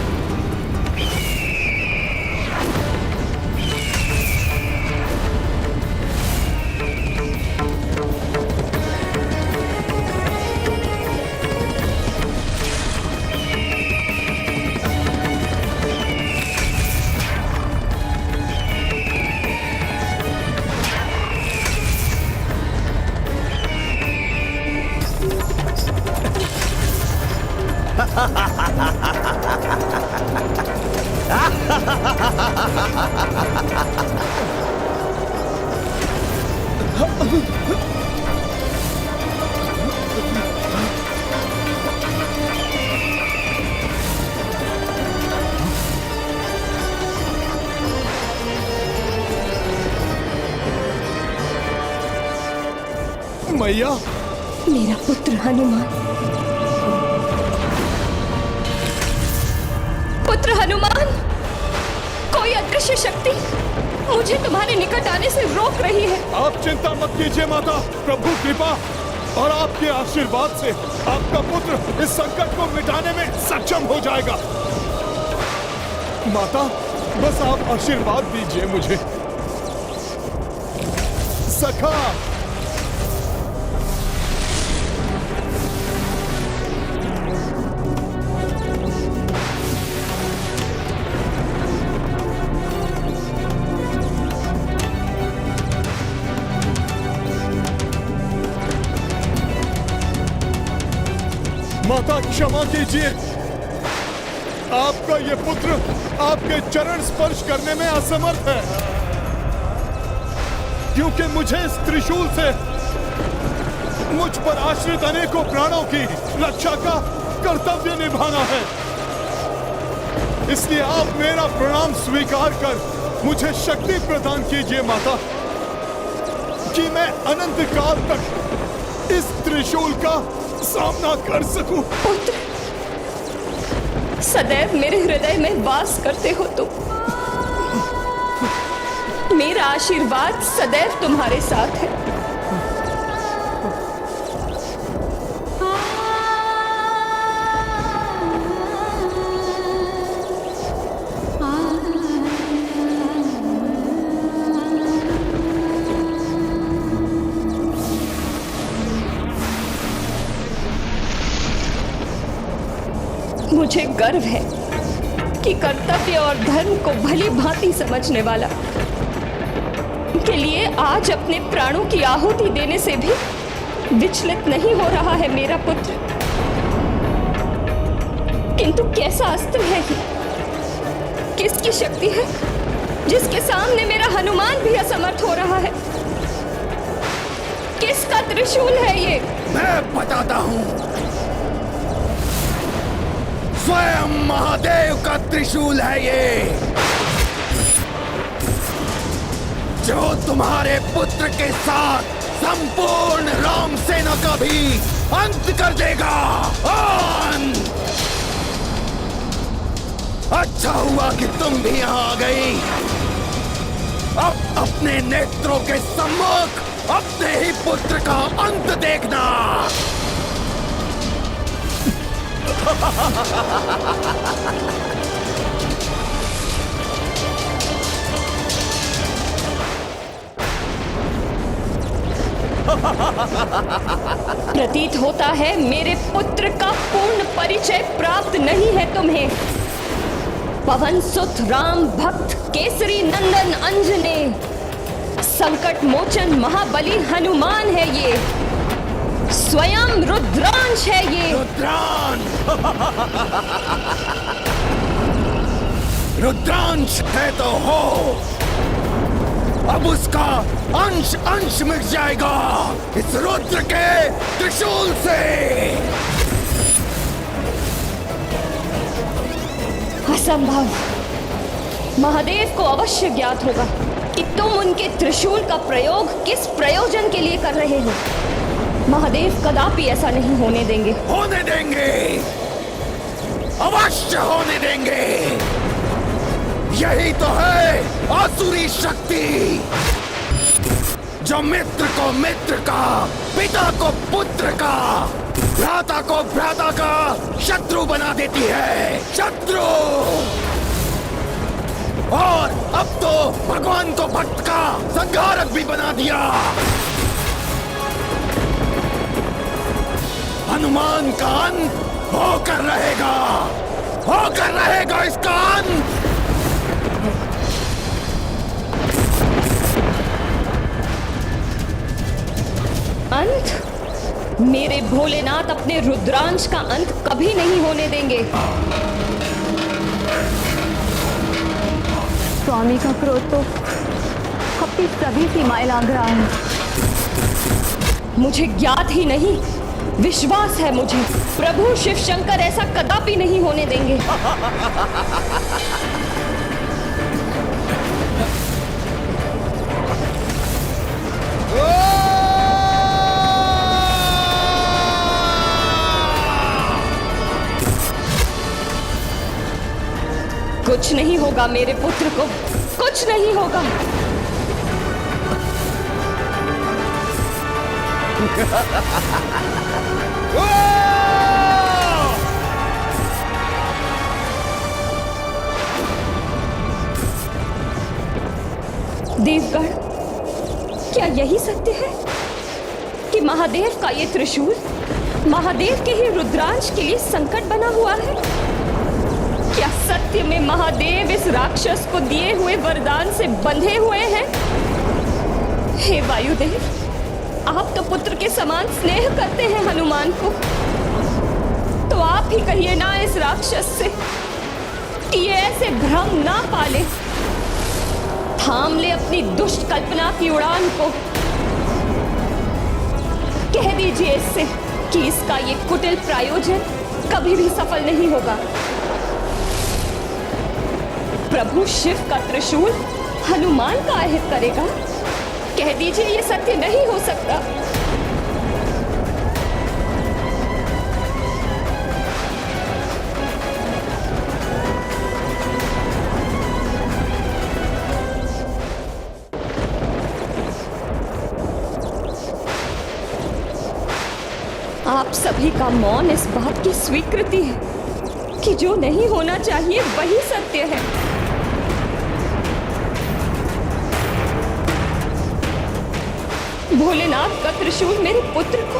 मैया, मेरा पुत्र हनुमान, पुत्र हनुमान, कोई अदृश्य शक्ति मुझे तुम्हारे निकट आने से रोक रही है। आप चिंता मत कीजिए माता, प्रभु कृपा और आपके आशीर्वाद से आपका पुत्र इस संकट को मिटाने में सक्षम हो जाएगा। माता, बस आप आशीर्वाद दीजिए मुझे। सखा, माता क्षमा कीजिए, आपका ये पुत्र आपके चरण स्पर्श करने में असमर्थ है, क्योंकि मुझे इस त्रिशूल से मुझ पर आश्रित अनेकों प्राणों की रक्षा का कर्तव्य निभाना है। इसलिए आप मेरा प्रणाम स्वीकार कर मुझे शक्ति प्रदान कीजिए माता, कि मैं अनंत काल तक इस त्रिशूल का सामना कर सकूं। पुत्र, सदैव मेरे हृदय में वास करते हो तुम। मेरा आशीर्वाद सदैव तुम्हारे साथ है। मुझे गर्व है कि कर्तव्य और धर्म को भली भांति समझने वाला के लिए आज अपने प्राणों की आहुति देने से भी विचलित नहीं हो रहा है मेरा पुत्र। किंतु कैसा अस्त्र है ये? किसकी शक्ति है जिसके सामने मेरा हनुमान भी असमर्थ हो रहा है? किसका त्रिशूल है ये? मैं बताता हूं। स्वयं महादेव का त्रिशूल है ये, जो तुम्हारे पुत्र के साथ संपूर्ण राम सेना का भी अंत कर देगा। अच्छा हुआ कि तुम भी यहां आ गई। अब अपने नेत्रों के सम्मुख अपने ही पुत्र का अंत देखना। प्रतीत होता है मेरे पुत्र का पूर्ण परिचय प्राप्त नहीं है तुम्हें। पवन सुत राम भक्त केसरी नंदन अंजने, संकट मोचन महाबली हनुमान है ये, स्वयं रुद्रांश है ये। रुद्रांश है तो हो, अब उसका अंश अंश मिट जाएगा इस रुद्र के त्रिशूल से। असंभव। महादेव को अवश्य ज्ञात होगा कि तुम उनके त्रिशूल का प्रयोग किस प्रयोजन के लिए कर रहे हो। महादेव कदापि ऐसा नहीं होने देंगे। होने देंगे, अवश्य होने देंगे। यही तो है आसुरी शक्ति, जो मित्र को मित्र का, पिता को पुत्र का, भ्राता को भ्राता का शत्रु बना देती है। शत्रु। और अब तो भगवान को भक्त का संहारक भी बना दिया। हनुमान का अंत होकर रहेगा, होकर रहेगा इसका अंत। अंत? मेरे भोलेनाथ अपने रुद्रांश का अंत कभी नहीं होने देंगे। स्वामी का क्रोध तो अपनी सभी सीमाएं लांघ रहा है। मुझे ज्ञात ही नहीं, विश्वास है मुझे, प्रभु शिव शंकर ऐसा कदापि नहीं होने देंगे। कुछ नहीं होगा मेरे पुत्र को, कुछ नहीं होगा। देवगढ़, क्या यही सत्य है कि महादेव का ये त्रिशूल महादेव के ही रुद्रांश के लिए संकट बना हुआ है? क्या सत्य में महादेव इस राक्षस को दिए हुए वरदान से बंधे हुए हैं? हे वायुदेव, आप तो पुत्र के समान स्नेह करते हैं हनुमान को, तो आप ही कहिए ना इस राक्षस से कि ये ऐसे भ्रम ना पाले, थाम ले अपनी दुष्ट कल्पना की उड़ान को। कह दीजिए इससे कि इसका ये कुटिल प्रायोजन कभी भी सफल नहीं होगा। प्रभु शिव का त्रिशूल हनुमान का अहित करेगा? कह दीजिए ये सत्य नहीं हो सकता। आप सभी का मौन इस बात की स्वीकृति है कि जो नहीं होना चाहिए वही सत्य है। भोलेनाथ का त्रिशूल मेरे पुत्र को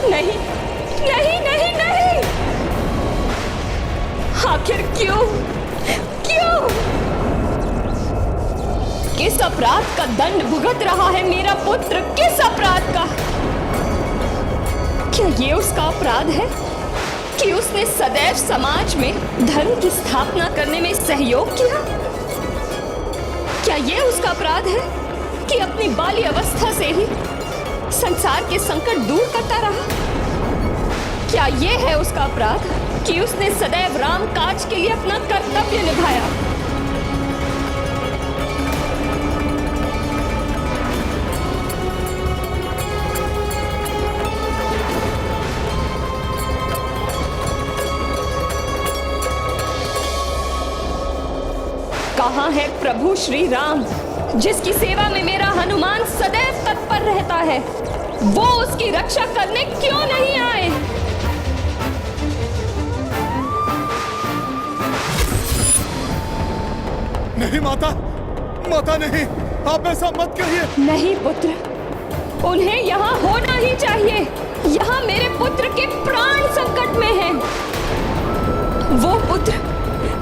नहीं, नहीं, नहीं, नहीं। आखिर क्यों? क्यों? किस अपराध का दंड भुगत रहा है मेरा पुत्र? किस अपराध का? क्या ये उसका अपराध है कि उसने सदैव समाज में धर्म की स्थापना करने में सहयोग किया? क्या ये उसका अपराध है कि अपनी बाल्य अवस्था से ही संसार के संकट दूर करता रहा? क्या ये है उसका अपराध कि उसने सदैव राम काज के लिए अपना कर्तव्य निभाया? कहाँ है प्रभु श्री राम, जिसकी सेवा में मेरा हनुमान सदैव तत्पर रहता है? वो उसकी रक्षा करने क्यों नहीं आए? नहीं माता, माता नहीं, आप ऐसा मत कहिए। नहीं पुत्र, उन्हें यहाँ होना ही चाहिए। यहाँ मेरे पुत्र के प्राण संकट में हैं। वो पुत्र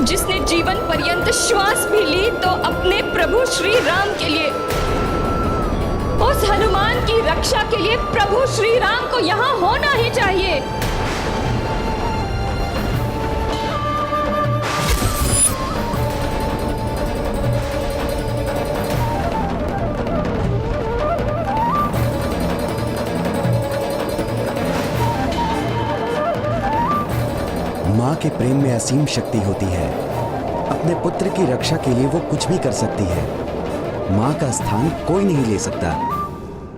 जिसने जीवन पर्यंत श्वास भी ली तो अपने प्रभु श्री राम के लिए, उस हनुमान की रक्षा के लिए प्रभु श्री राम को यहाँ होना ही चाहिए। माँ के प्रेम में असीम शक्ति होती है। अपने पुत्र की रक्षा के लिए वो कुछ भी कर सकती है। माँ का स्थान कोई नहीं ले सकता।